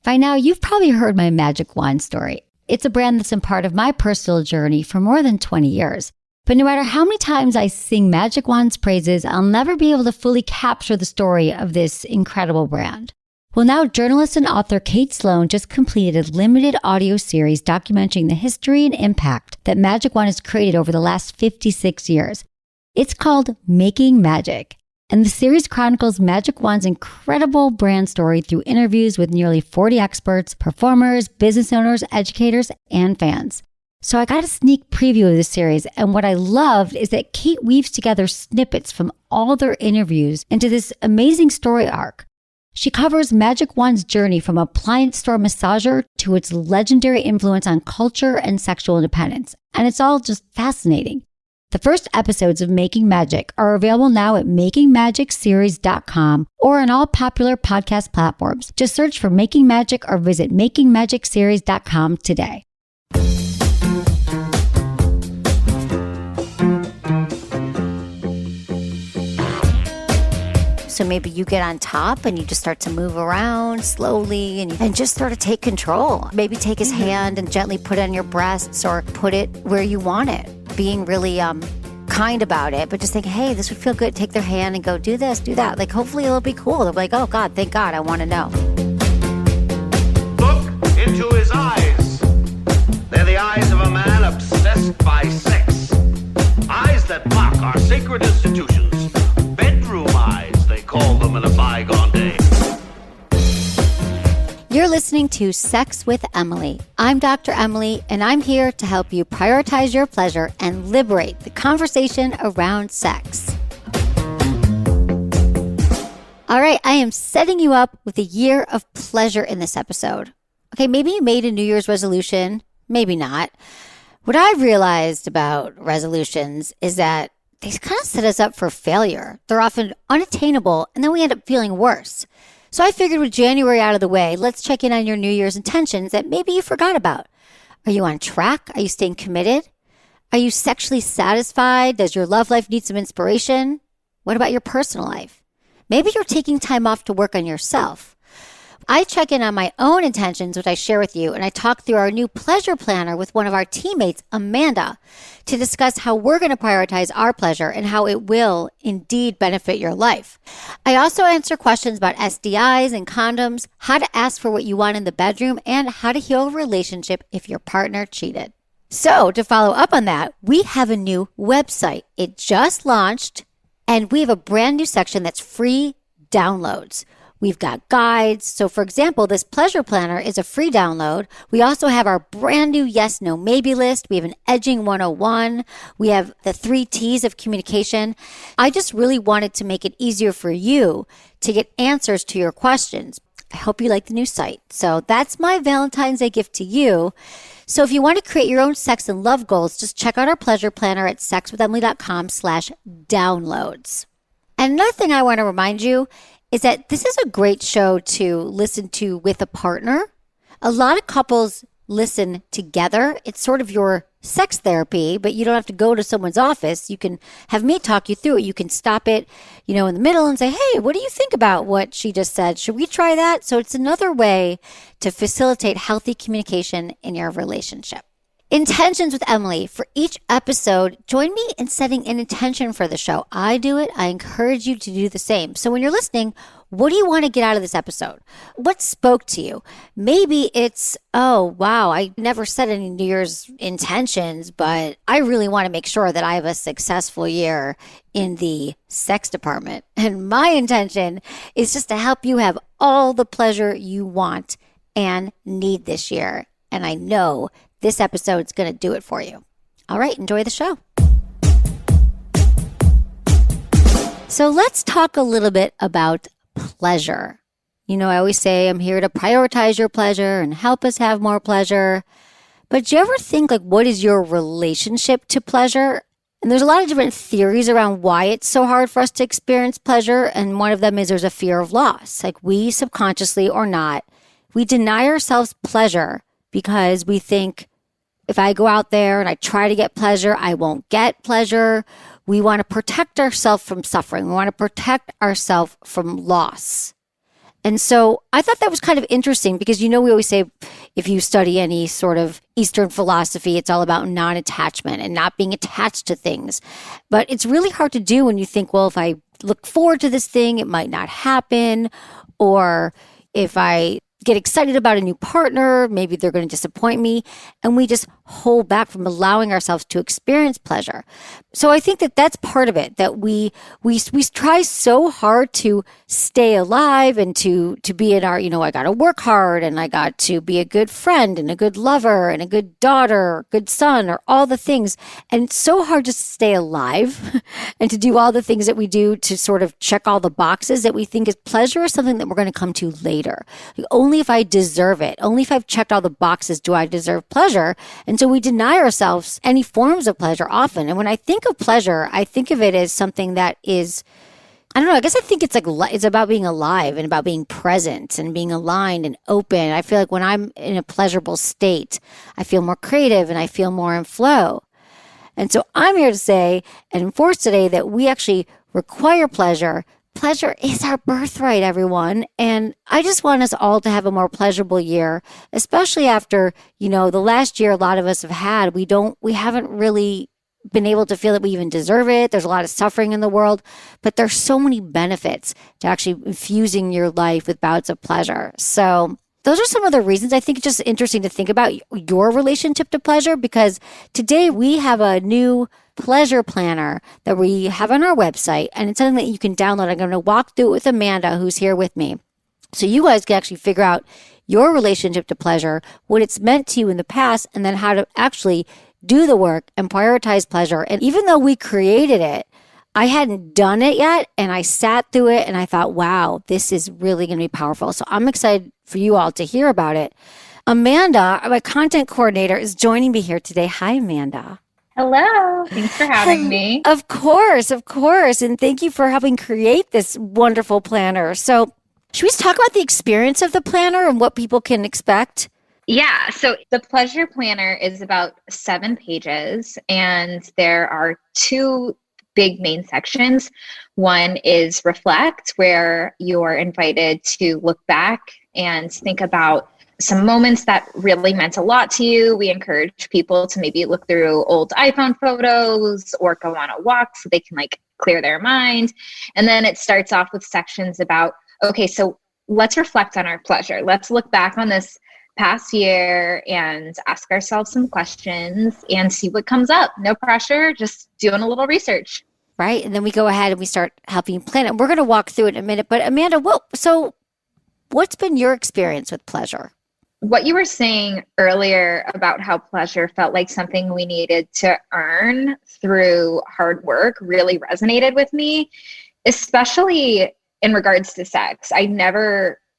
By now, you've probably heard my Magic Wand story. It's a brand that's been part of my personal journey for more than 20 years. But no matter how many times I sing Magic Wand's praises, I'll never be able to fully capture the story of this incredible brand. Well, now journalist and author Kate Sloan just completed a limited audio series documenting the history and impact that Magic Wand has created over the last 56 years. It's called Making Magic. And the series chronicles Magic Wand's incredible brand story through interviews with nearly 40 experts, performers, business owners, educators, and fans. So I got a sneak preview of the series, and what I loved is that Kate weaves together snippets from all their interviews into this amazing story arc. She covers Magic Wand's journey from appliance store massager to its legendary influence on culture and sexual independence, and it's all just fascinating. The first episodes of Making Magic are available now at makingmagicseries.com or on all popular podcast platforms. Just search for Making Magic or visit makingmagicseries.com today. So maybe you get on top and you just start to move around slowly and just sort of take control. Maybe take his hand and gently put it on your breasts or put it where you want it. Being really kind about it, but just think, hey, this would feel good. Take their hand and go do this, do that. Like, hopefully it'll be cool. They'll be like, oh God, thank God, I want to know. Look into his eyes. They're the eyes of a man obsessed by sex. Eyes that mock our sacred institutions. Bedroom eyes, they call them in a bygone day. You're listening to Sex with Emily. I'm Dr. Emily, and I'm here to help you prioritize your pleasure and liberate the conversation around sex. All right, I am setting you up with a year of pleasure in this episode. Okay, maybe you made a New Year's resolution, maybe not. What I've realized about resolutions is that they kind of set us up for failure. They're often unattainable, and then we end up feeling worse. So I figured with January out of the way, let's check in on your New Year's intentions that maybe you forgot about. Are you on track? Are you staying committed? Are you sexually satisfied? Does your love life need some inspiration? What about your personal life? Maybe you're taking time off to work on yourself. I check in on my own intentions, which I share with you, and I talk through our new pleasure planner with one of our teammates, Amanda, to discuss how we're going to prioritize our pleasure and how it will indeed benefit your life. I also answer questions about STIs and condoms, how to ask for what you want in the bedroom, and how to heal a relationship if your partner cheated. So to follow up on that, we have a new website. It just launched, and we have a brand new section that's free downloads. We've got guides. So for example, this pleasure planner is a free download. We also have our brand new yes, no, maybe list. We have an edging 101. We have the 3 T's of communication. I just really wanted to make it easier for you to get answers to your questions. I hope you like the new site. So that's my Valentine's Day gift to you. So if you want to create your own sex and love goals, just check out our pleasure planner at sexwithemily.com/downloads. And another thing I want to remind you is that this is a great show to listen to with a partner. A lot of couples listen together. It's sort of your sex therapy, but you don't have to go to someone's office. You can have me talk you through it. You can stop it, in the middle and say, hey, what do you think about what she just said? Should we try that? So it's another way to facilitate healthy communication in your relationship. Intentions with Emily. For each episode, join me in setting an intention for the show. I do it. I encourage you to do the same. So when you're listening, what do you want to get out of this episode? What spoke to you? Maybe it's, oh, wow, I never set any New Year's intentions, but I really want to make sure that I have a successful year in the sex department. And my intention is just to help you have all the pleasure you want and need this year. And I know this episode is going to do it for you. All right, enjoy the show. So let's talk a little bit about pleasure. I always say I'm here to prioritize your pleasure and help us have more pleasure. But do you ever think, what is your relationship to pleasure? And there's a lot of different theories around why it's so hard for us to experience pleasure. And one of them is there's a fear of loss. We subconsciously or not, we deny ourselves pleasure because we think, if I go out there and I try to get pleasure, I won't get pleasure. We want to protect ourselves from suffering. We want to protect ourselves from loss. And so I thought that was kind of interesting because, we always say if you study any sort of Eastern philosophy, it's all about non-attachment and not being attached to things. But it's really hard to do when you think, well, if I look forward to this thing, it might not happen. Or if I get excited about a new partner, maybe they're going to disappoint me. And we just hold back from allowing ourselves to experience pleasure. So I think that that's part of it, that we try so hard to stay alive and to be in our, I got to work hard and I got to be a good friend and a good lover and a good daughter, good son, or all the things. And it's so hard just to stay alive and to do all the things that we do to sort of check all the boxes that we think is pleasure is something that we're going to come to later. Like, only if I deserve it, only if I've checked all the boxes do I deserve pleasure. And so we deny ourselves any forms of pleasure often. And when I think of pleasure, I think of it as something that is, I don't know, I guess I think it's it's about being alive and about being present and being aligned and open. I feel like when I'm in a pleasurable state, I feel more creative and I feel more in flow. And so I'm here to say and enforce today that we actually require pleasure. Pleasure is our birthright, everyone. And I just want us all to have a more pleasurable year, especially after, the last year a lot of us have had. We haven't really been able to feel that we even deserve it. There's a lot of suffering in the world, but there's so many benefits to actually infusing your life with bouts of pleasure. So those are some of the reasons. I think it's just interesting to think about your relationship to pleasure, because today we have a new pleasure planner that we have on our website, and it's something that you can download. I'm going to walk through it with Amanda, who's here with me. So you guys can actually figure out your relationship to pleasure, what it's meant to you in the past, and then how to actually do the work and prioritize pleasure. And even though we created it, I hadn't done it yet, and I sat through it and I thought, wow, this is really going to be powerful. So I'm excited for you all to hear about it. Amanda, my content coordinator, is joining me here today. Hi, Amanda. Hello. Thanks for having me. Of course. And thank you for helping create this wonderful planner. So should we talk about the experience of the planner and what people can expect? Yeah. So the pleasure planner is about 7 pages, and there are 2 big main sections. One is reflect, where you're invited to look back and think about some moments that really meant a lot to you. We encourage people to maybe look through old iPhone photos or go on a walk so they can clear their mind. And then it starts off with sections about, okay, so let's reflect on our pleasure. Let's look back on this past year and ask ourselves some questions and see what comes up. No pressure, just doing a little research. Right. And then we go ahead and we start helping plan it. We're going to walk through it in a minute. But Amanda, what's been your experience with pleasure? What you were saying earlier about how pleasure felt like something we needed to earn through hard work really resonated with me, especially in regards to sex.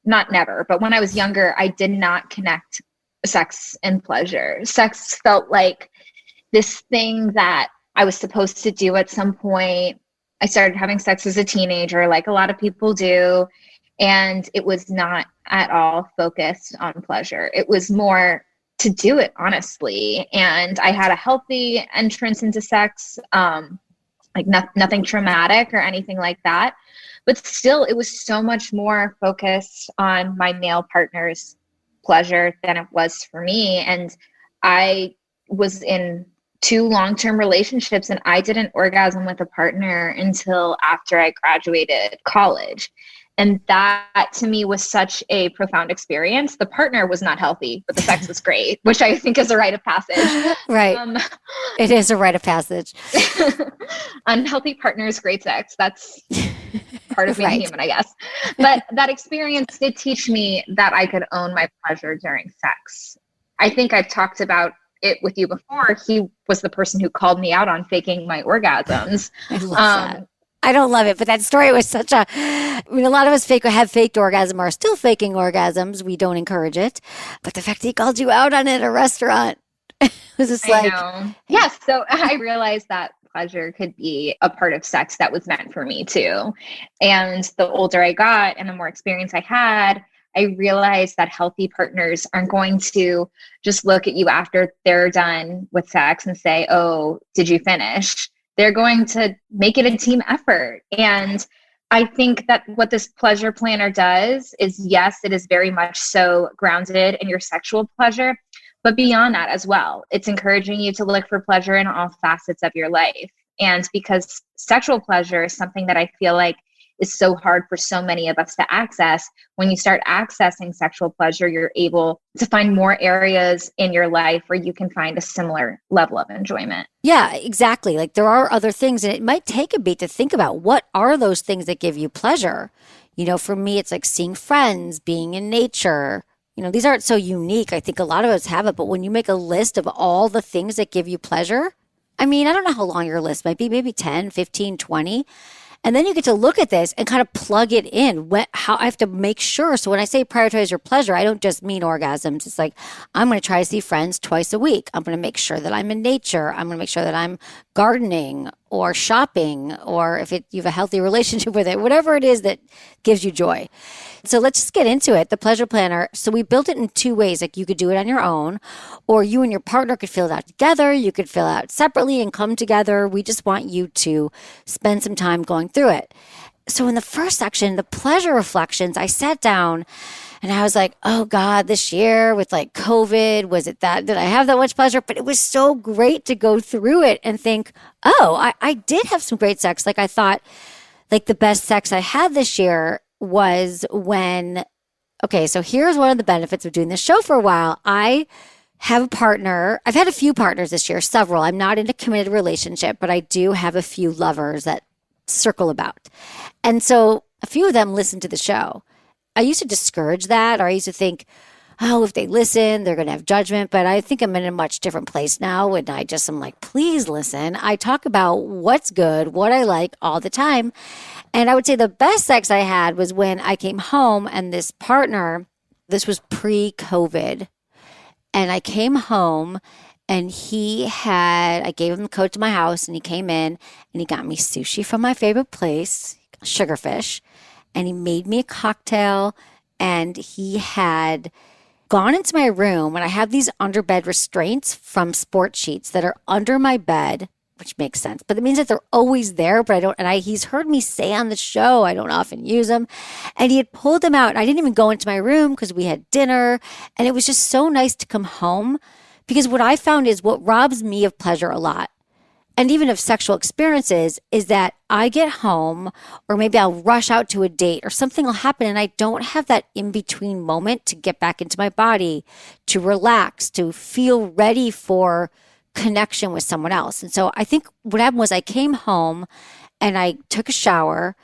Not never, but when I was younger, I did not connect sex and pleasure. Sex felt like this thing that I was supposed to do at some point. I started having sex as a teenager, like a lot of people do. And it was not at all focused on pleasure. It was more to do it, honestly. And I had a healthy entrance into sex, nothing traumatic or anything like that. But still, it was so much more focused on my male partner's pleasure than it was for me. And I was in 2 long-term relationships, and I didn't orgasm with a partner until after I graduated college. And that to me was such a profound experience. The partner was not healthy, but the sex was great, which I think is a rite of passage. Right. It is a rite of passage. Unhealthy partners, great sex. That's part of being human, I guess. But that experience did teach me that I could own my pleasure during sex. I think I've talked about it with you before. He was the person who called me out on faking my orgasms. I love that. I don't love it, but that story was a lot of us have faked orgasm or are still faking orgasms. We don't encourage it. But the fact that he called you out on it at a restaurant was just I know. Yes. So I realized that pleasure could be a part of sex that was meant for me too. And the older I got and the more experience I had, I realized that healthy partners aren't going to just look at you after they're done with sex and say, oh, did you finish? They're going to make it a team effort. And I think that what this pleasure planner does is, yes, it is very much so grounded in your sexual pleasure, but beyond that as well, it's encouraging you to look for pleasure in all facets of your life. And because sexual pleasure is something that I feel like is so hard for so many of us to access, when you start accessing sexual pleasure, you're able to find more areas in your life where you can find a similar level of enjoyment. Yeah, exactly. Like there are other things, and it might take a beat to think about what are those things that give you pleasure. For me, it's like seeing friends, being in nature. These aren't so unique. I think a lot of us have it, but when you make a list of all the things that give you pleasure, I don't know how long your list might be, maybe 10, 15, 20. And then you get to look at this and kind of plug it in. How I have to make sure. So when I say prioritize your pleasure, I don't just mean orgasms. It's like, I'm going to try to see friends twice a week. I'm going to make sure that I'm in nature. I'm going to make sure that I'm gardening or shopping, or if you have a healthy relationship with it, whatever it is that gives you joy. So let's just get into it. The pleasure planner. So we built it in two ways. Like you could do it on your own, or you and your partner could fill it out together. You could fill out separately and come together. We just want you to spend some time going through it. So in the first section, the pleasure reflections, I sat down and I was like, oh God, this year with like COVID, was it that, did I have that much pleasure? But it was so great to go through it and think, oh, I did have some great sex. Like I thought like the best sex I had this year was when, okay, so here's one of the benefits of doing this show for a while. I have a partner. I've had a few partners this year, several. I'm not in a committed relationship, but I do have a few lovers that circle about. And so a few of them listen to the show. I used to discourage that, or I used to think, oh, if they listen, they're going to have judgment. But I think I'm in a much different place now. And I just am like, please listen. I talk about what's good, what I like all the time. And I would say the best sex I had was when I came home and this partner, this was pre-COVID, and I came home and I gave him the code to my house, and he came in and he got me sushi from my favorite place, Sugarfish, and he made me a cocktail, and he had gone into my room, and I have these underbed restraints from sport sheets that are under my bed, which makes sense, but it means that they're always there, but he's heard me say on the show, I don't often use them. And he had pulled them out. And I didn't even go into my room because we had dinner. And it was just so nice to come home, because what I found is what robs me of pleasure a lot, and even of sexual experiences, is that I get home, or maybe I'll rush out to a date or something will happen, and I don't have that in-between moment to get back into my body, to relax, to feel ready for connection with someone else. And so I think what happened was I came home and I took a shower,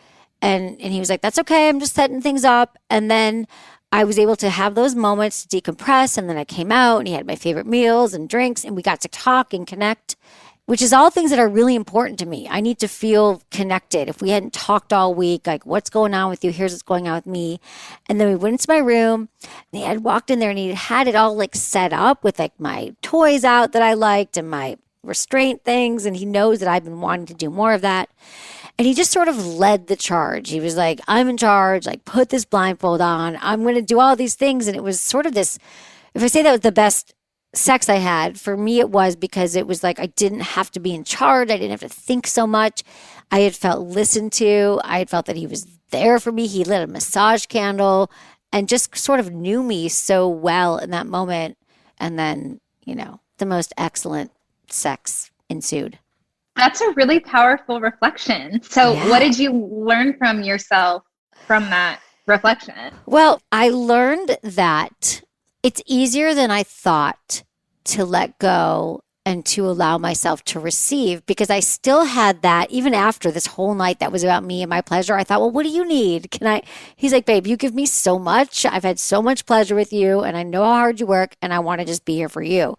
and he was like, that's okay, I'm just setting things up. And then I was able to have those moments to decompress. And then I came out and he had my favorite meals and drinks, and we got to talk and connect, which is all things that are really important to me. I need to feel connected. If we hadn't talked all week, like, what's going on with you? Here's what's going on with me. And then we went into my room, and he had walked in there and he had it all like set up with like my toys out that I liked and my restraint things. And he knows that I've been wanting to do more of that. And he just sort of led the charge. He was like, I'm in charge, like, put this blindfold on. I'm going to do all these things. And it was sort of this, if I say that was the best sex I had, for me it was because it was like I didn't have to be in charge. I didn't have to think so much. I had felt listened to. I had felt that he was there for me. He lit a massage candle and just sort of knew me so well in that moment. And then, the most excellent sex ensued. That's a really powerful reflection. So Yeah. What did you learn from yourself from that reflection? Well, I learned that it's easier than I thought to let go and to allow myself to receive, because I still had that even after this whole night that was about me and my pleasure. I thought, well, what do you need? He's like, babe, you give me so much. I've had so much pleasure with you, and I know how hard you work, and I want to just be here for you.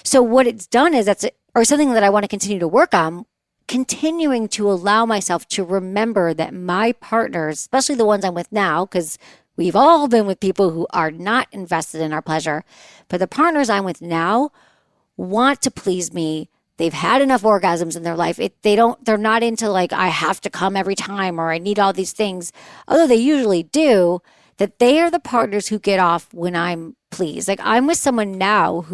So what it's done is or something that I want to continue to work on, continuing to allow myself to remember that my partners, especially the ones I'm with now, because we've all been with people who are not invested in our pleasure, but the partners I'm with now want to please me. They've had enough orgasms in their life. They're not into like, I have to come every time, or I need all these things, although they usually do, that they are the partners who get off when I'm pleased. Like, I'm with someone now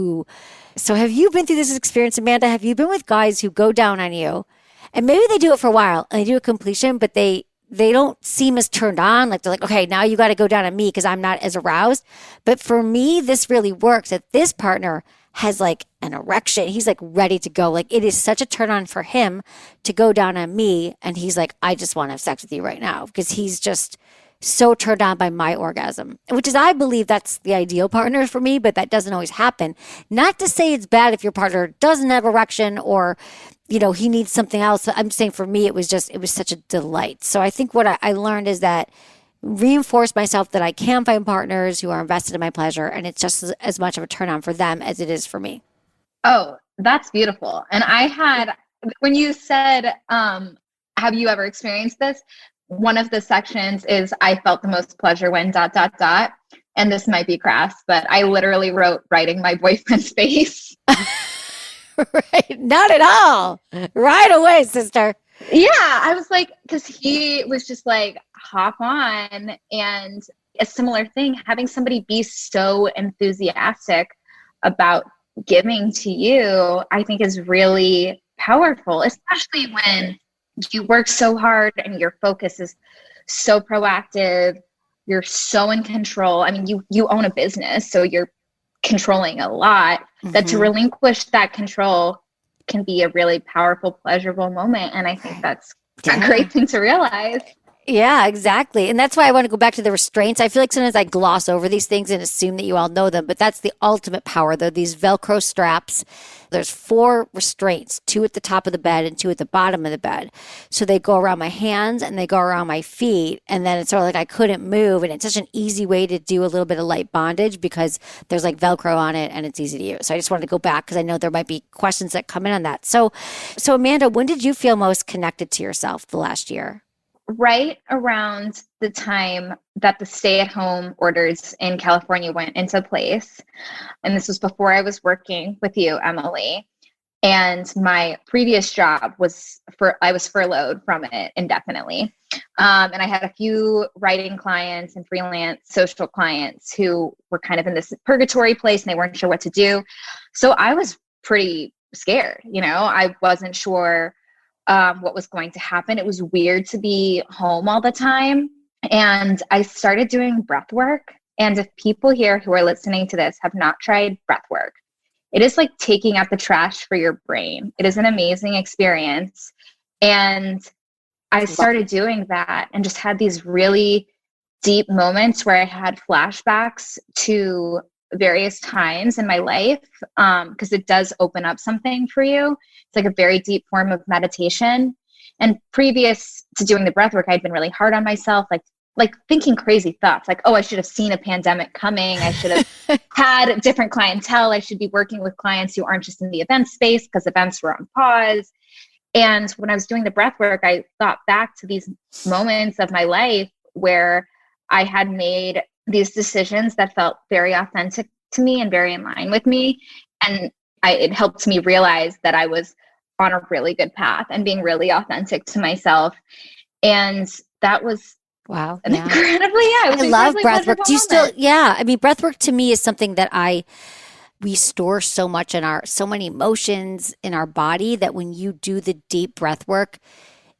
so have you been through this experience, Amanda? Have you been with guys who go down on you, and maybe they do it for a while and they do a completion, but they they don't seem as turned on. Like they're like, okay, now you got to go down on me because I'm not as aroused. But for me, this really works that this partner has like an erection. He's like ready to go. Like it is such a turn on for him to go down on me. And he's like, I just want to have sex with you right now because he's just so turned on by my orgasm, which is, I believe that's the ideal partner for me, but that doesn't always happen. Not to say it's bad if your partner doesn't have erection or, you know, he needs something else. I'm saying for me, it was such a delight. So I think what I learned is that reinforce myself that I can find partners who are invested in my pleasure. And it's just as much of a turn on for them as it is for me. Oh, that's beautiful. And when you said, have you ever experienced this? One of the sections is I felt the most pleasure when ... And this might be crass, but I literally wrote writing my boyfriend's face. Right. Not at all. Right away, sister. Yeah. I was like, because he was just like, hop on. And a similar thing, having somebody be so enthusiastic about giving to you, I think is really powerful, especially when you work so hard and your focus is so proactive. You're so in control. I mean, you own a business, so you're controlling a lot. That to relinquish that control can be a really powerful, pleasurable moment. And I think that's a great thing to realize. Yeah, exactly. And that's why I want to go back to the restraints. I feel like sometimes I gloss over these things and assume that you all know them, but that's the ultimate power. They're these Velcro straps. There's 4 restraints, 2 at the top of the bed and 2 at the bottom of the bed. So they go around my hands and they go around my feet. And then it's sort of like I couldn't move. And it's such an easy way to do a little bit of light bondage because there's like Velcro on it and it's easy to use. So I just wanted to go back because I know there might be questions that come in on that. So Amanda, when did you feel most connected to yourself the last year? Right around the time that the stay-at-home orders in California went into place. And this was before I was working with you, Emily. And my previous job I was furloughed from it indefinitely. And I had a few writing clients and freelance social clients who were kind of in this purgatory place and they weren't sure what to do. So I was pretty scared. I wasn't sure what was going to happen. It was weird to be home all the time. And I started doing breath work. And if people here who are listening to this have not tried breath work, it is like taking out the trash for your brain. It is an amazing experience. And I started doing that and just had these really deep moments where I had flashbacks to various times in my life, because it does open up something for you. It's like a very deep form of meditation. And previous to doing the breath work, I'd been really hard on myself, like thinking crazy thoughts, like, oh, I should have seen a pandemic coming. I should have had different clientele. I should be working with clients who aren't just in the event space because events were on pause. And when I was doing the breath work, I thought back to these moments of my life where I had made these decisions that felt very authentic to me and very in line with me. And it helped me realize that I was on a really good path and being really authentic to myself. And that was wow, incredibly, I love breath work. Do you still, I mean, breath work to me is something that we store so much so many emotions in our body that when you do the deep breath work,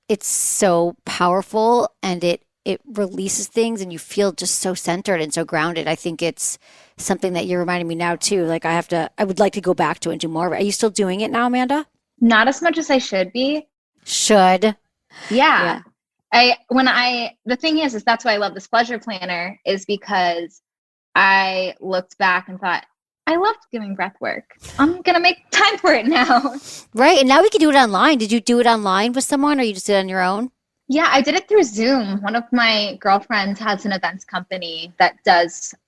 it's so powerful and it releases things and you feel just so centered and so grounded. I think it's something that you're reminding me now too. Like I would like to go back to it and do more of it. Are you still doing it now, Amanda? Not as much as I should be. Should. Yeah. The thing is that's why I love this pleasure planner, is because I looked back and thought, I loved doing breath work. I'm going to make time for it now. Right. And now we can do it online. Did you do it online with someone or you just did it on your own? Yeah, I did it through Zoom. One of my girlfriends has an events company that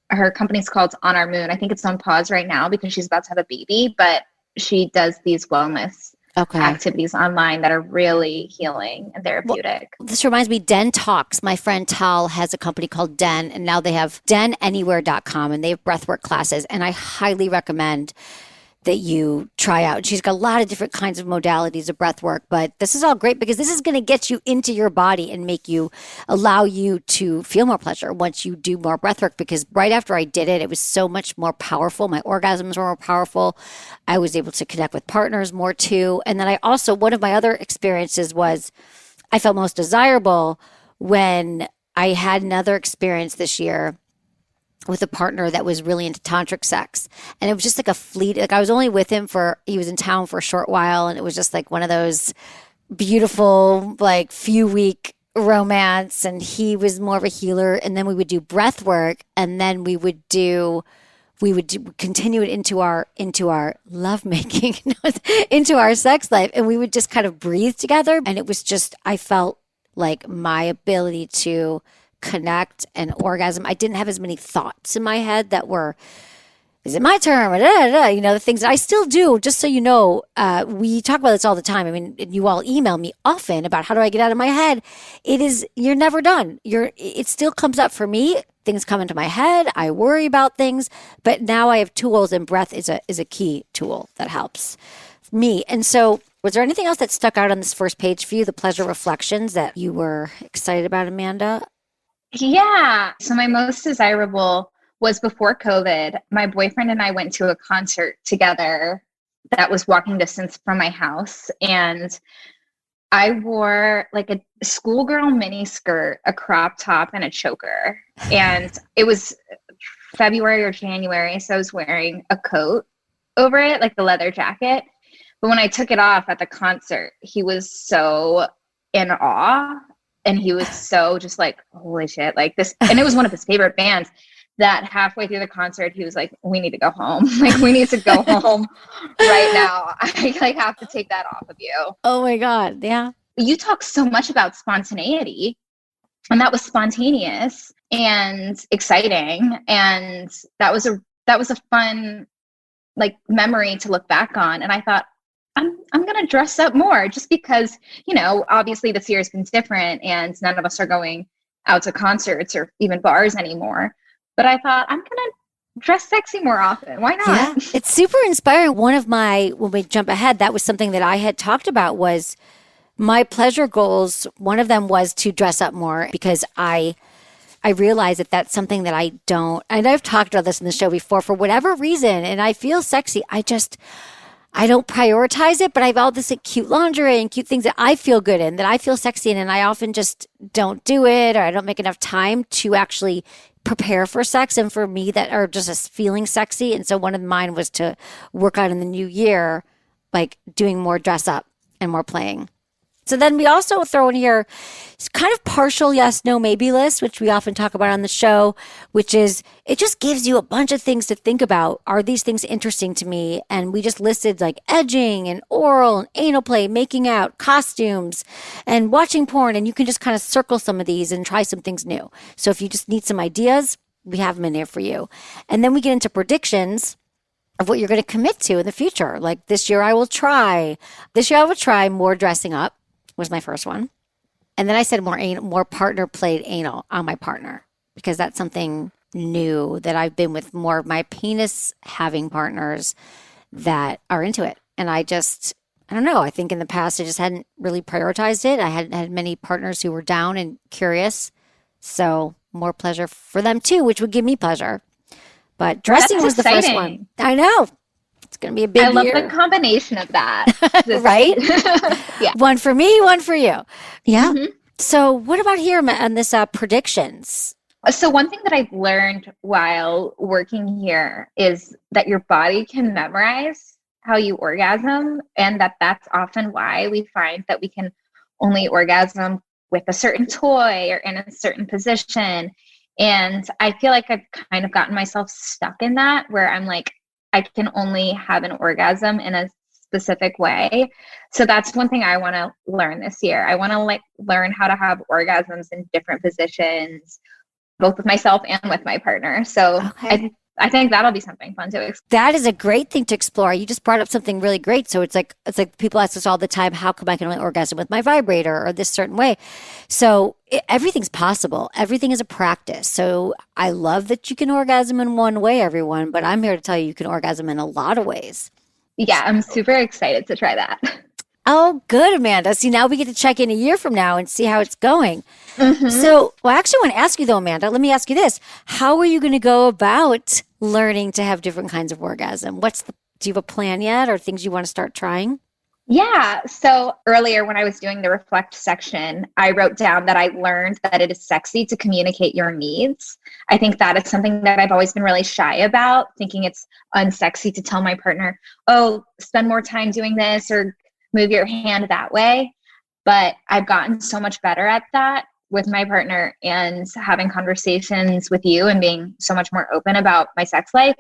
her company's called On Our Moon. I think it's on pause right now because she's about to have a baby, but she does these wellness activities online that are really healing and therapeutic. Well, this reminds me, Den Talks. My friend Tal has a company called Den, and now they have denanywhere.com, and they have breathwork classes, and I highly recommend that you try out. She's got a lot of different kinds of modalities of breath work, but this is all great because this is going to get you into your body and allow you to feel more pleasure once you do more breath work. Because right after I did it, it was so much more powerful. My orgasms were more powerful. I was able to connect with partners more too. And then one of my other experiences was I felt most desirable when I had another experience this year with a partner that was really into tantric sex. And it was just like I was only with him he was in town for a short while. And it was just like one of those beautiful, like few week romance. And he was more of a healer. And then we would do breath work. And then we would continue it into our lovemaking, into our sex life. And we would just kind of breathe together. And it was just, I felt like my ability to connect and orgasm. I didn't have as many thoughts in my head that were, is it my turn? The things that I still do, just so you know, we talk about this all the time. I mean, you all email me often about how do I get out of my head. You're never done. It still comes up for me. Things come into my head. I worry about things, but now I have tools, and breath is a key tool that helps me. And so, was there anything else that stuck out on this first page for you, the pleasure reflections that you were excited about, Amanda? Yeah. So my most desirable was before COVID. My boyfriend and I went to a concert together that was walking distance from my house. And I wore like a schoolgirl mini skirt, a crop top, and a choker. And it was February or January. So I was wearing a coat over it, like the leather jacket. But when I took it off at the concert, he was so in awe. And he was so just like, holy shit, like this. And it was one of his favorite bands that halfway through the concert, he was like, we need to go home. Like, we need to go home right now. I like have to take that off of you. Oh my God. Yeah. You talk so much about spontaneity, and that was spontaneous and exciting. And that was a fun like memory to look back on. And I thought, I'm going to dress up more just because, obviously this year has been different and none of us are going out to concerts or even bars anymore. But I thought I'm going to dress sexy more often. Why not? Yeah, it's super inspiring. When we jump ahead, that was something that I had talked about was my pleasure goals. One of them was to dress up more because I realize that that's something that I don't, and I've talked about this in the show before, for whatever reason, and I feel sexy. I don't prioritize it, but I have all this cute lingerie and cute things that I feel good in, that I feel sexy in, and I often just don't do it, or I don't make enough time to actually prepare for sex and for me that are just feeling sexy. And so one of mine was to work on in the new year, like doing more dress up and more playing. So then we also throw in here kind of partial yes, no, maybe list, which we often talk about on the show, which is it just gives you a bunch of things to think about. Are these things interesting to me? And we just listed like edging and oral and anal play, making out, costumes, and watching porn. And you can just kind of circle some of these and try some things new. So if you just need some ideas, we have them in here for you. And then we get into predictions of what you're going to commit to in the future. Like this year I will try more dressing up. Was my first one. And then I said more partner played anal on my partner, because that's something new that I've been with more of my penis having partners that are into it. And I don't know. I think in the past, I just hadn't really prioritized it. I hadn't had many partners who were down and curious. So more pleasure for them too, which would give me pleasure. But dressing was the first one. I know. It's going to be a big year. I love the combination of that. Right? Yeah. One for me, one for you. Yeah. Mm-hmm. So what about here on this predictions? So one thing that I've learned while working here is that your body can memorize how you orgasm, and that's often why we find that we can only orgasm with a certain toy or in a certain position. And I feel like I've kind of gotten myself stuck in that, where I'm like, I can only have an orgasm in a specific way. So that's one thing I want to learn this year. I want to learn how to have orgasms in different positions, both with myself and with my partner. So okay. I think that'll be something fun to explore. That is a great thing to explore. You just brought up something really great. So it's like people ask us all the time, how come I can only orgasm with my vibrator or this certain way? So everything's possible. Everything is a practice. So I love that you can orgasm in one way, everyone, but I'm here to tell you can orgasm in a lot of ways. Yeah, I'm super excited to try that. Oh, good, Amanda. See, now we get to check in a year from now and see how it's going. Mm-hmm. So, I actually want to ask you though, Amanda, let me ask you this. How are you going to go about learning to have different kinds of orgasm? Do you have a plan yet or things you want to start trying? Yeah. So earlier when I was doing the reflect section, I wrote down that I learned that it is sexy to communicate your needs. I think that is something that I've always been really shy about, thinking it's unsexy to tell my partner, oh, spend more time doing this or move your hand that way. But I've gotten so much better at that with my partner and having conversations with you and being so much more open about my sex life.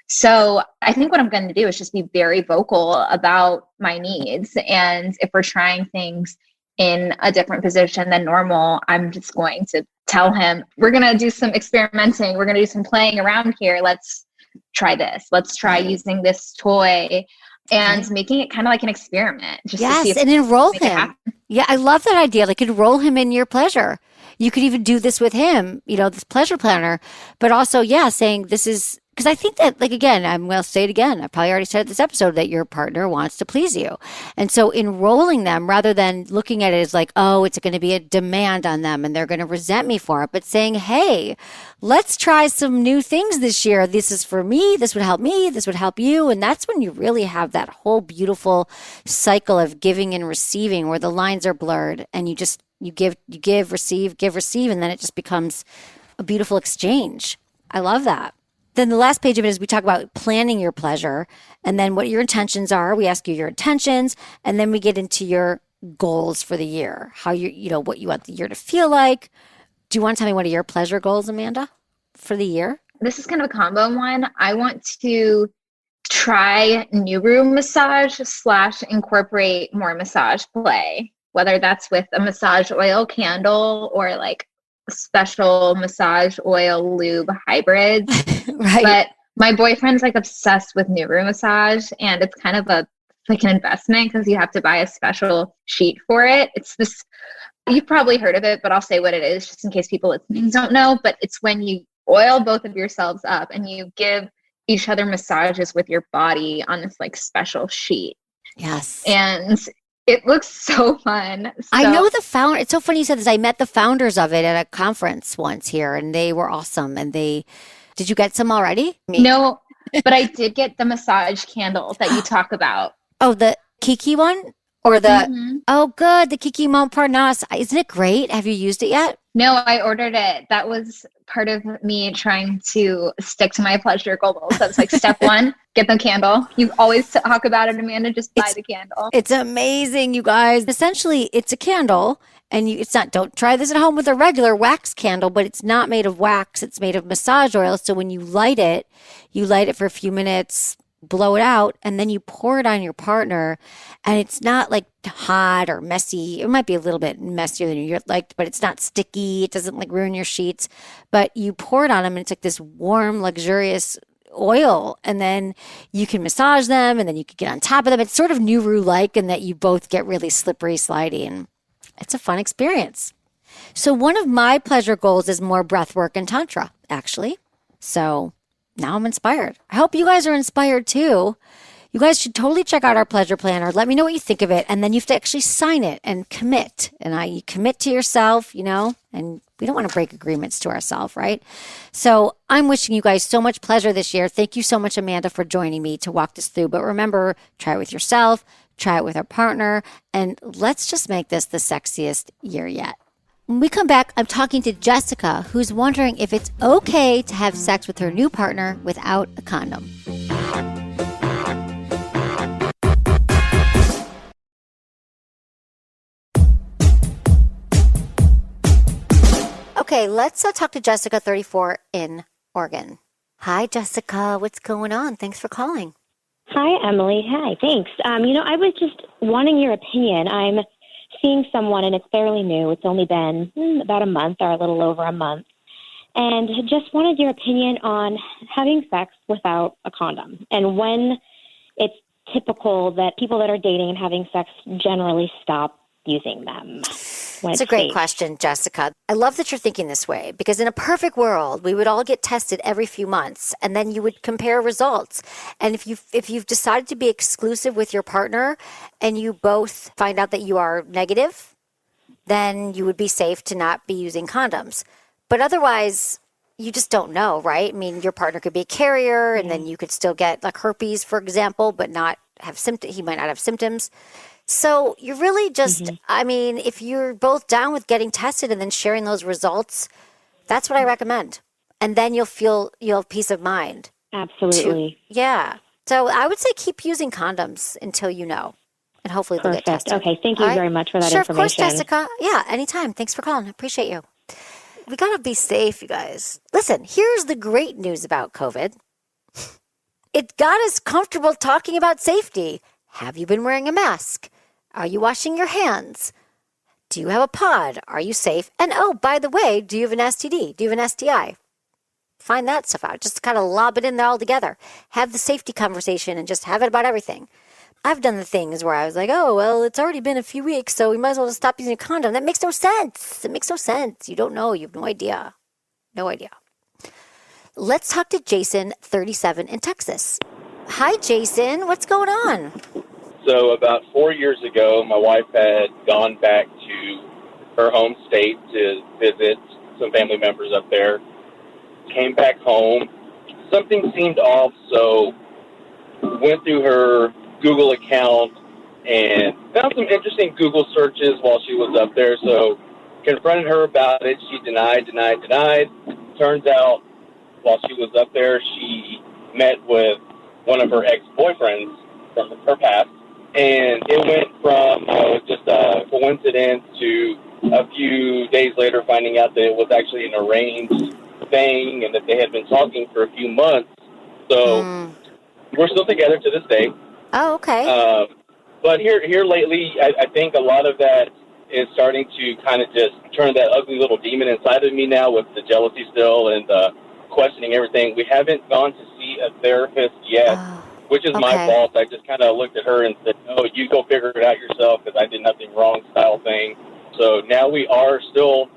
So I think what I'm going to do is just be very vocal about my needs. And if we're trying things in a different position than normal, I'm just going to tell him, we're going to do some experimenting. We're going to do some playing around here. Let's try this. Let's try using this toy and making it kind of like an experiment just to see if and enroll make it him. happen. Yeah, I love that idea. Like enroll him in your pleasure. You could even do this with him, this pleasure planner, but also, saying this is because I think that, like, again, I'm going to say it again. I probably already said it this episode that your partner wants to please you. And so enrolling them rather than looking at it as like, oh, it's going to be a demand on them and they're going to resent me for it, but saying, hey, let's try some new things this year. This is for me. This would help me. This would help you. And that's when you really have that whole beautiful cycle of giving and receiving where the lines are blurred and you give, receive, and then it just becomes a beautiful exchange. I love that. Then the last page of it is we talk about planning your pleasure and then what your intentions are. We ask you your intentions and then we get into your goals for the year, how what you want the year to feel like. Do you want to tell me what are your pleasure goals, Amanda, for the year? This is kind of a combo one. I want to try new room massage / incorporate more massage play, whether that's with a massage oil candle or like special massage oil lube hybrids. Right. But my boyfriend's like obsessed with new room massage, and it's kind of like an investment because you have to buy a special sheet for it. It's this, you've probably heard of it, but I'll say what it is just in case people listening don't know. But it's when you oil both of yourselves up and you give each other massages with your body on this like special sheet. Yes. And it looks so fun. So, I know the founder. It's so funny you said this. I met the founders of it at a conference once here and they were awesome. And did you get some already? No, but I did get the massage candle that you talk about. Oh, the Kiki one? Or oh, good. The Kiki Montparnasse. Isn't it great? Have you used it yet? No, I ordered it. That was part of me trying to stick to my pleasure goals. That's like step one, get the candle. You always talk about it, Amanda, just buy the candle. It's amazing, you guys. Essentially, it's a candle and don't try this at home with a regular wax candle, but it's not made of wax. It's made of massage oil. So when you light it for a few minutes, blow it out, and then you pour it on your partner. And it's not like hot or messy. It might be a little bit messier than you liked, but it's not sticky. It doesn't like ruin your sheets. But you pour it on them and it's like this warm, luxurious oil. And then you can massage them and then you can get on top of them. It's sort of Nuru-like in that you both get really slippery, slidey, and it's a fun experience. So one of my pleasure goals is more breath work and tantra, actually. So now I'm inspired. I hope you guys are inspired too. You guys should totally check out our pleasure planner. Let me know what you think of it. And then you have to actually sign it and commit. And you commit to yourself, and we don't want to break agreements to ourselves, right? So I'm wishing you guys so much pleasure this year. Thank you so much, Amanda, for joining me to walk this through. But remember, try it with yourself, try it with a partner, and let's just make this the sexiest year yet. When we come back, I'm talking to Jessica, who's wondering if it's okay to have sex with her new partner without a condom. Okay, let's talk to Jessica, 34, in Oregon. Hi, Jessica. What's going on? Thanks for calling. Hi, Emily. Hi, thanks. I was just wanting your opinion. I'm seeing someone, and it's fairly new. It's only been about a month or a little over a month. And just wanted your opinion on having sex without a condom and when it's typical that people that are dating and having sex generally stop using them. It's a great question, Jessica. I love that you're thinking this way because in a perfect world, we would all get tested every few months and then you would compare results. And if you've decided to be exclusive with your partner and you both find out that you are negative, then you would be safe to not be using condoms. But otherwise, you just don't know, right? I mean, your partner could be a carrier and then you could still get like herpes, for example, but not have symptoms. He might not have symptoms. So you're really just, I mean, if you're both down with getting tested and then sharing those results, that's what I recommend. And then you'll have peace of mind. Absolutely. Yeah. So I would say keep using condoms until you know. And hopefully they'll get tested. Okay, thank you very much for that information. information. Of course, Jessica. Yeah, anytime. Thanks for calling. I appreciate you. We got to be safe, you guys. Listen, here's the great news about COVID. It got us comfortable talking about safety. Have you been wearing a mask? Are you washing your hands? Do you have a pod? Are you safe? And oh, by the way, do you have an STD? Do you have an STI? Find that stuff out. Just kind of lob it in there all together. Have the safety conversation and just have it about everything. I've done the things where I was like, oh, well, it's already been a few weeks, so we might as well just stop using a condom. That makes no sense. It makes no sense. You don't know. You have no idea. No idea. Let's talk to Jason, 37, in Texas. Hi, Jason. What's going on? So about 4 years ago, my wife had gone back to her home state to visit some family members up there. Came back home. Something seemed off, so went through her Google account and found some interesting Google searches while she was up there. So confronted her about it. She denied. Turns out while she was up there, she met with one of her ex-boyfriends from her past. And it went from just a coincidence to a few days later finding out that it was actually an arranged thing and that they had been talking for a few months. So we're still together to this day. Oh, okay. But here lately, I think a lot of that is starting to kind of just turn that ugly little demon inside of me now with the jealousy still and questioning everything. We haven't gone to see a therapist yet, which is my fault. I just kind of looked at her and said, no, you go figure it out yourself because I did nothing wrong style thing. So now we are still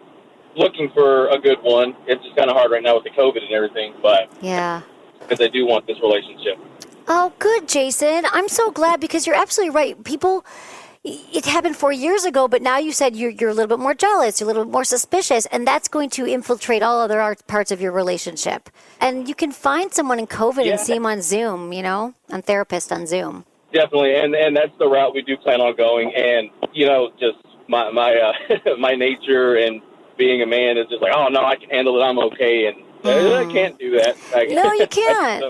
looking for a good one. It's just kind of hard right now with the COVID and everything, but yeah, because I do want this relationship. Oh, good, Jason. I'm so glad because you're absolutely right. People, it happened 4 years ago, but now you said you're a little bit more jealous, you're a little bit more suspicious, and that's going to infiltrate all other parts of your relationship. And you can find someone in COVID and see them on Zoom, on therapist on Zoom. Definitely, and that's the route we do plan on going. And, just my my nature and being a man is just like, oh, no, I can handle it, I'm okay, and I can't do that. No, you can't.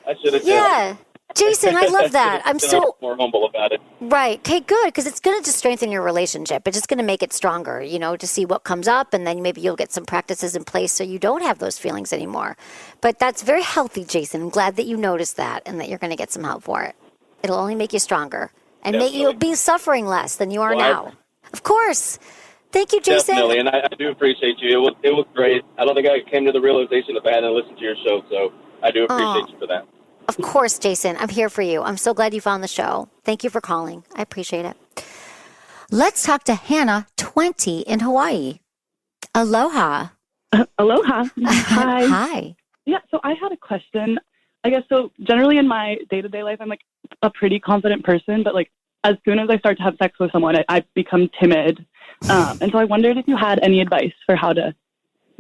I should have. Yeah, Jason, I love that. I'm so more humble about it. Right. Okay, good, because it's going to just strengthen your relationship. It's just going to make it stronger, to see what comes up, and then maybe you'll get some practices in place so you don't have those feelings anymore. But that's very healthy, Jason. I'm glad that you noticed that and that you're going to get some help for it. It'll only make you stronger and make you be suffering less than you are now. Of course. Thank you, Jason. Definitely, and I do appreciate you. It was great. I don't think I came to the realization if I hadn't listened to your show, so I do appreciate you for that. Of course, Jason. I'm here for you. I'm so glad you found the show. Thank you for calling. I appreciate it. Let's talk to Hannah, 20, in Hawaii. Aloha. Aloha. Hi. Hi. Yeah, so I had a question. I guess so generally in my day-to-day life, I'm like a pretty confident person, but like as soon as I start to have sex with someone, I become timid. And so I wondered if you had any advice for how to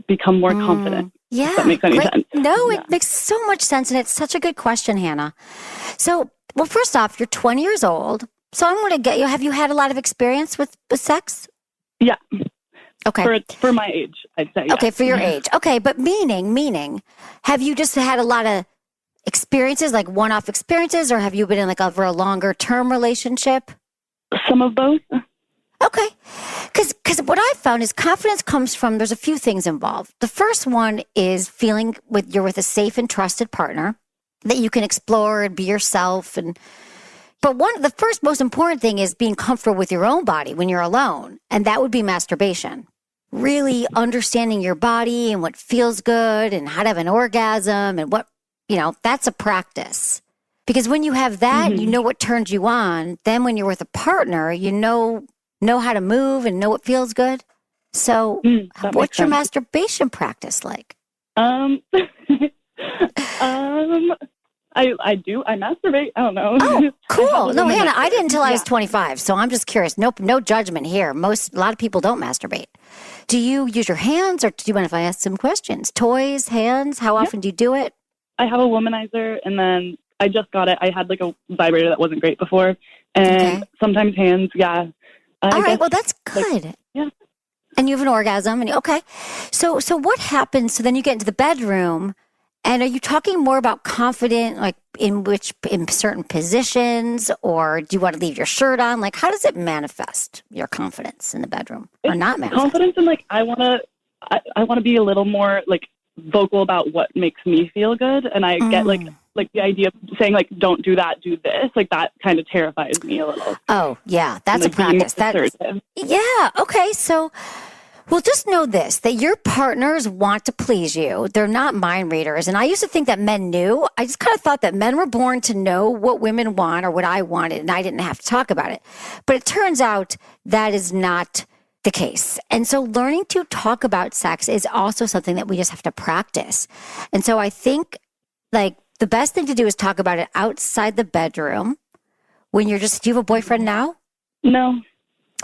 become more confident. Yeah. If that makes any sense. No, it makes so much sense. And it's such a good question, Hannah. So, well, first off, you're 20 years old. So I'm going to get you. Have you had a lot of experience with sex? Yeah. Okay. For my age, I'd say. Yeah. Okay, for your age. Okay, but meaning, have you just had a lot of experiences, like one-off experiences, or have you been in like over a longer-term relationship? Some of both. Okay. Because what I found is confidence comes from, there's a few things involved. The first one is feeling you're with a safe and trusted partner that you can explore and be yourself. But the first most important thing is being comfortable with your own body when you're alone. And that would be masturbation. Really understanding your body and what feels good and how to have an orgasm and what, that's a practice. Because when you have that, you know what turns you on. Then when you're with a partner, you know how to move and know what feels good. So what's your masturbation practice like? I masturbate. I don't know. Oh, cool. No, Hannah, I didn't until I was 25. So I'm just curious. No judgment here. A lot of people don't masturbate. Do you use your hands or do you mind if I ask some questions? Toys, hands? How often do you do it? I have a womanizer and then I just got it. I had like a vibrator that wasn't great before. And sometimes hands, yeah. All right, well, that's good. Like, yeah. And you have an orgasm, and okay. So what happens? So then you get into the bedroom, and are you talking more about confident, like in certain positions, or do you want to leave your shirt on? Like, how does it manifest your confidence in the bedroom, or not manifest? Confidence in like I want to be a little more like vocal about what makes me feel good, and I get like the idea of saying like don't do that, do this, like that kind of terrifies me a little. Oh yeah, that's and, a practice. Yeah, okay. So, well, just know this, that your partners want to please you. They're not mind readers. And I used to think that men knew. I just kind of thought that men were born to know what women want or what I wanted, and I didn't have to talk about it. But it turns out that is not the case. And so learning to talk about sex is also something that we just have to practice. And so I think like the best thing to do is talk about it outside the bedroom when do you have a boyfriend now? No.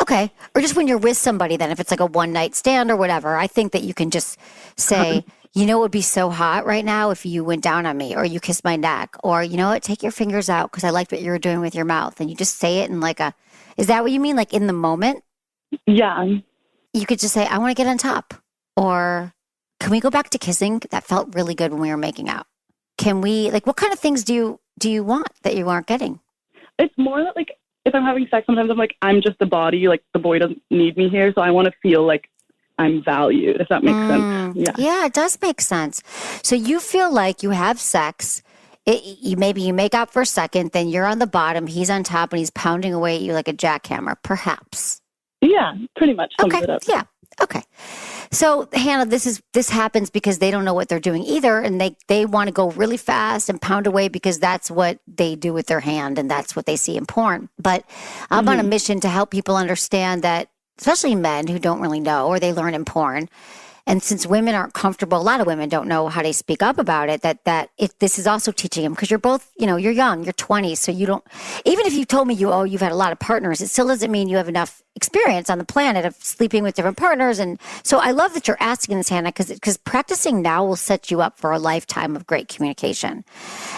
Okay. Or just when you're with somebody, then if it's like a one night stand or whatever, I think that you can just say, you know, it would be so hot right now if you went down on me or you kissed my neck, or you know what, take your fingers out because I liked what you were doing with your mouth. And you just say it in like is that what you mean? Like in the moment? Yeah. You could just say, I want to get on top. Or can we go back to kissing? That felt really good when we were making out. Can we, like, what kind of things do you want that you aren't getting? It's more that like, if I'm having sex, sometimes I'm like, I'm just a body. Like the boy doesn't need me here. So I want to feel like I'm valued, if that makes sense. Yeah. Yeah, it does make sense. So you feel like you have sex. Maybe you make out for a second, then you're on the bottom, he's on top, and he's pounding away at you like a jackhammer, perhaps. Yeah, pretty much. Sums it up. Yeah. Okay. So Hannah, this happens because they don't know what they're doing either, and they want to go really fast and pound away because that's what they do with their hand and that's what they see in porn. But I'm on a mission to help people understand that, especially men who don't really know or they learn in porn. And since women aren't comfortable, a lot of women don't know how to speak up about it, this is also teaching them, because you're both, you're young, you're 20. So you don't, even if you told me you've had a lot of partners, it still doesn't mean you have enough experience on the planet of sleeping with different partners. And so I love that you're asking this, Hannah, because practicing now will set you up for a lifetime of great communication.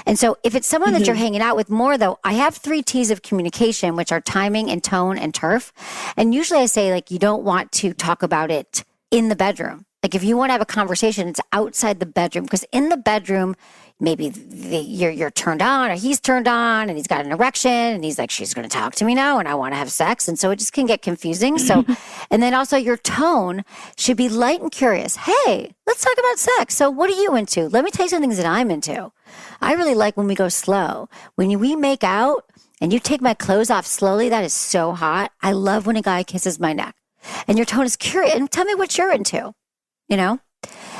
And so if it's someone that you're hanging out with more, though, I have 3 T's of communication, which are timing and tone and turf. And usually I say, like, you don't want to talk about it in the bedroom. Like if you want to have a conversation, it's outside the bedroom, because in the bedroom, maybe you're turned on or he's turned on and he's got an erection and he's like, she's going to talk to me now and I want to have sex. And so it just can get confusing. So, and then also your tone should be light and curious. Hey, let's talk about sex. So what are you into? Let me tell you some things that I'm into. I really like when we go slow. When we make out and you take my clothes off slowly, that is so hot. I love when a guy kisses my neck. And your tone is curious. And tell me what you're into.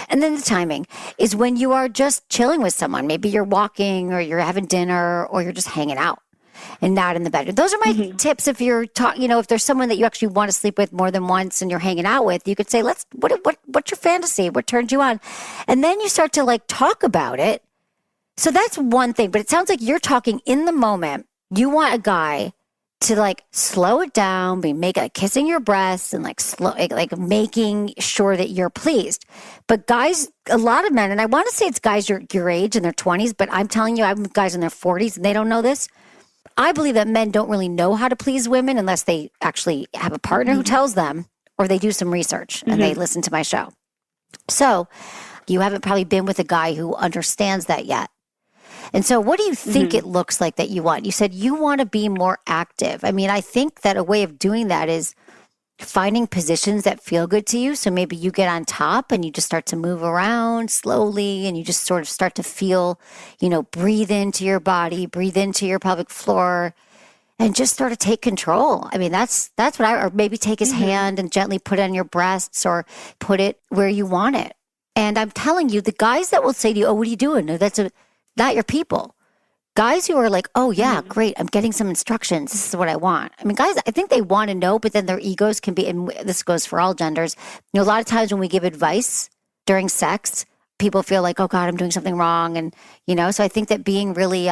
And then the timing is when you are just chilling with someone. Maybe you're walking or you're having dinner or you're just hanging out and not in the bedroom. Those are my tips. If you're if there's someone that you actually want to sleep with more than once and you're hanging out with, you could say, what's your fantasy? What turns you on? And then you start to like talk about it. So that's one thing, but it sounds like you're talking in the moment. You want a guy to like slow it down, be kissing your breasts and like making sure that you're pleased. But guys, a lot of men, and I want to say it's guys your age in their 20s, but I'm telling you, I'm guys in their 40s and they don't know this. I believe that men don't really know how to please women unless they actually have a partner who tells them, or they do some research and they listen to my show. So you haven't probably been with a guy who understands that yet. And so what do you think it looks like that you want? You said you want to be more active. I mean, I think that a way of doing that is finding positions that feel good to you. So maybe you get on top and you just start to move around slowly and you just sort of start to feel, breathe into your body, breathe into your pelvic floor and just sort of take control. I mean, that's what or maybe take his hand and gently put it on your breasts or put it where you want it. And I'm telling you, the guys that will say to you, oh, what are you doing? No, that's not your people. Guys who are like, oh yeah, great, I'm getting some instructions. This is what I want. I mean, guys, I think they want to know, but then their egos can be, and this goes for all genders. A lot of times when we give advice during sex, people feel like, oh God, I'm doing something wrong. And, so I think that being really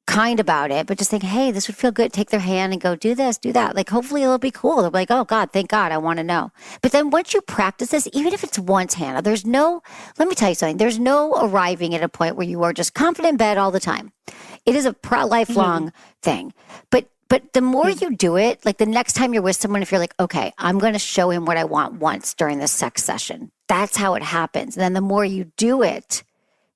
kind about it, but just think, hey, this would feel good. Take their hand and go, do this, do that. Like, hopefully it'll be cool. They'll be like, oh God, thank God, I want to know. But then once you practice this, even if it's once, Hannah, let me tell you something. There's no arriving at a point where you are just confident in bed all the time. It is a lifelong thing. But the more you do it, like the next time you're with someone, if you're like, okay, I'm going to show him what I want once during this sex session. That's how it happens. And then the more you do it,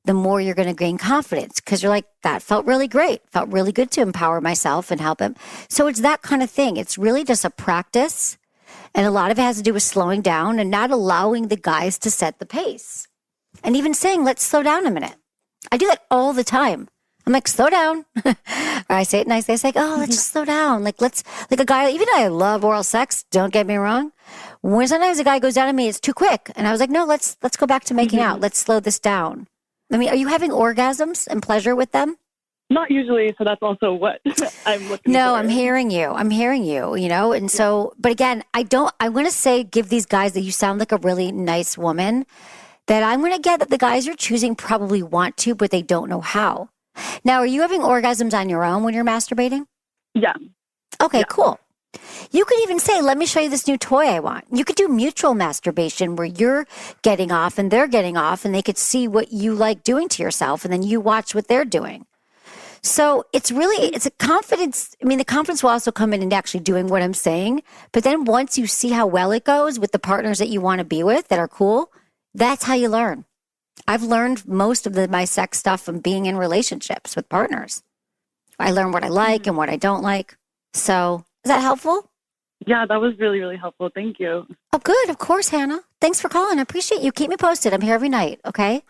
the more you're going to gain confidence because you're like, that felt really great. Felt really good to empower myself and help him. So it's that kind of thing. It's really just a practice. And a lot of it has to do with slowing down and not allowing the guys to set the pace. And even saying, let's slow down a minute. I do that all the time. I'm like, slow down. Or I say it nice. They say, oh, let's just slow down. Like a guy, even though I love oral sex, don't get me wrong. When sometimes a guy goes down on me, it's too quick. And I was like, no, let's go back to making out. Let's slow this down. I mean, are you having orgasms and pleasure with them? Not usually. So that's also what I'm looking for. No, I'm hearing you, and so, but again, I want to say, give these guys that you sound like a really nice woman, that I'm going to get that the guys you're choosing probably want to, but they don't know how. Now, are you having orgasms on your own when you're masturbating? Yeah. Okay, cool. You could even say, let me show you this new toy I want. You could do mutual masturbation where you're getting off and they're getting off and they could see what you like doing to yourself and then you watch what they're doing. So it's a confidence. I mean, the confidence will also come in actually doing what I'm saying. But then once you see how well it goes with the partners that you want to be with that are cool, that's how you learn. I've learned most of my sex stuff from being in relationships with partners. I learn what I like and what I don't like. So is that helpful? Yeah, that was really, really helpful. Thank you. Oh, good. Of course, Hannah. Thanks for calling. I appreciate you. Keep me posted. I'm here every night. Okay.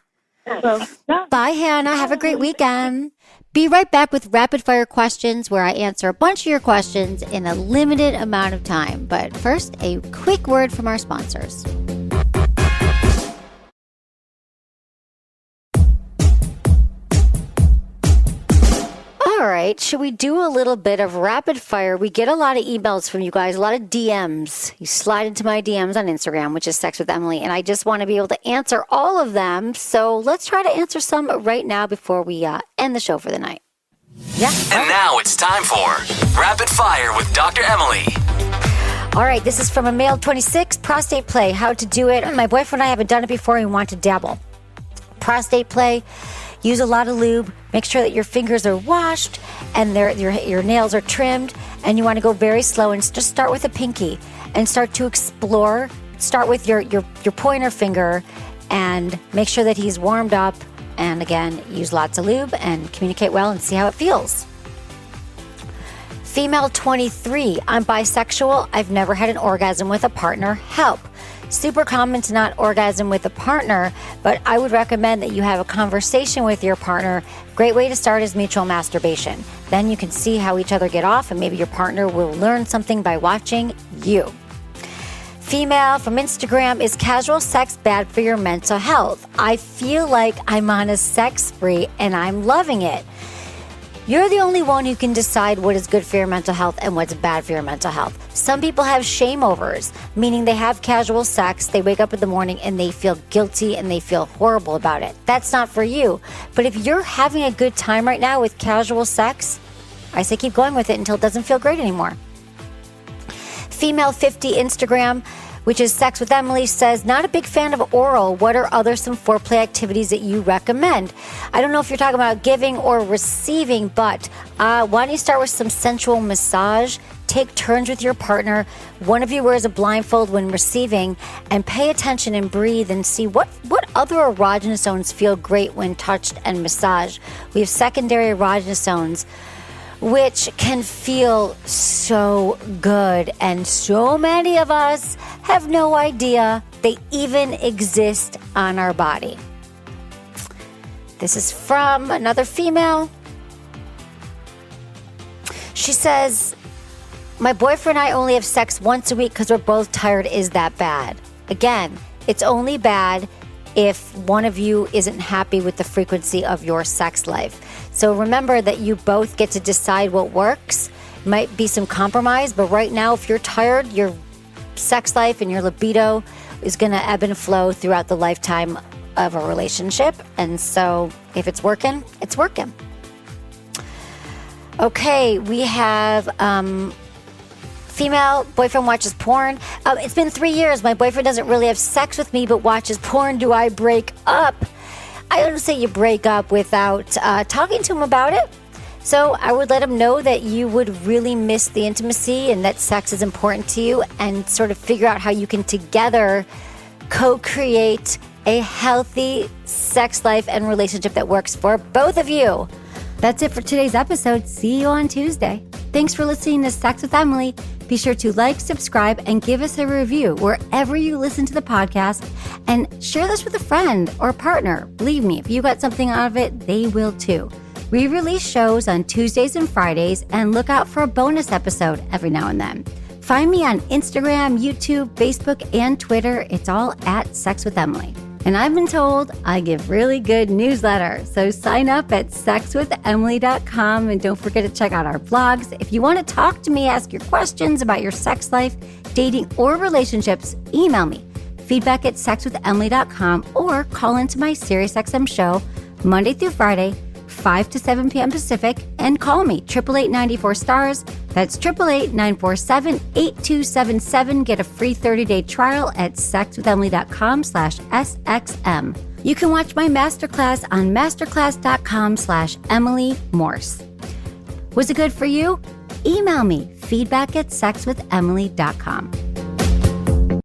So, yeah. Bye, Hannah. Have a great weekend. Be right back with rapid fire questions where I answer a bunch of your questions in a limited amount of time. But first, a quick word from our sponsors. All right, should we do a little bit of rapid fire? We get a lot of emails from you guys, a lot of DMs. You slide into my DMs on Instagram, which is Sex with Emily, and I just want to be able to answer all of them. So let's try to answer some right now before we end the show for the night. Yeah. And now it's time for Rapid Fire with Dr. Emily. All right, this is from a male 26, prostate play, how to do it. My boyfriend and I haven't done it before and we want to dabble. Prostate play. Use a lot of lube. Make sure that your fingers are washed and your nails are trimmed. And you want to go very slow and just start with a pinky and start to explore. Start with your pointer finger and make sure that he's warmed up. And again, use lots of lube and communicate well and see how it feels. Female 23. I'm bisexual. I've never had an orgasm with a partner. Help. Super common to not orgasm with a partner, but I would recommend that you have a conversation with your partner. Great way to start is mutual masturbation. Then you can see how each other get off, and maybe your partner will learn something by watching you. Female from Instagram, is casual sex bad for your mental health? I feel like I'm on a sex spree and I'm loving it. You're the only one who can decide what is good for your mental health and what's bad for your mental health. Some people have shame-overs, meaning they have casual sex, they wake up in the morning and they feel guilty and they feel horrible about it. That's not for you. But if you're having a good time right now with casual sex, I say keep going with it until it doesn't feel great anymore. Female 50 Instagram, which is Sex with Emily, says, not a big fan of oral. What are some foreplay activities that you recommend? I don't know if you're talking about giving or receiving, but why don't you start with some sensual massage? Take turns with your partner. One of you wears a blindfold when receiving, and pay attention and breathe and see what other erogenous zones feel great when touched and massaged. We have secondary erogenous zones, which can feel so good. And so many of us have no idea they even exist on our body. This is from another female. She says, my boyfriend and I only have sex once a week because we're both tired. Is that bad? Again, it's only bad if one of you isn't happy with the frequency of your sex life. So remember that you both get to decide what works. Might be some compromise, but right now, if you're tired, your sex life and your libido is going to ebb and flow throughout the lifetime of a relationship. And so if it's working, it's working. Okay, we have female, boyfriend watches porn. It's been 3 years. My boyfriend doesn't really have sex with me, but watches porn. Do I break up? I don't say you break up without talking to him about it. So I would let him know that you would really miss the intimacy and that sex is important to you, and sort of figure out how you can together co-create a healthy sex life and relationship that works for both of you. That's it for today's episode. See you on Tuesday. Thanks for listening to Sex with Emily. Be sure to like, subscribe, and give us a review wherever you listen to the podcast. And share this with a friend or partner. Believe me, if you got something out of it, they will too. We release shows on Tuesdays and Fridays, and look out for a bonus episode every now and then. Find me on Instagram, YouTube, Facebook, and Twitter. It's all at Sex with Emily. And I've been told I give really good newsletter. So sign up at sexwithemily.com, and don't forget to check out our blogs. If you want to talk to me, ask your questions about your sex life, dating, or relationships, email me, feedback@sexwithemily.com, or call into my SiriusXM show Monday through Friday, 5 to 7 p.m. Pacific, and call me, 888-94-STARS. That's 888-947-8277. Get a free 30-day trial at sexwithemily.com/SXM. You can watch my masterclass on masterclass.com/Emily Morse. Was it good for you? Email me, feedback@sexwithemily.com.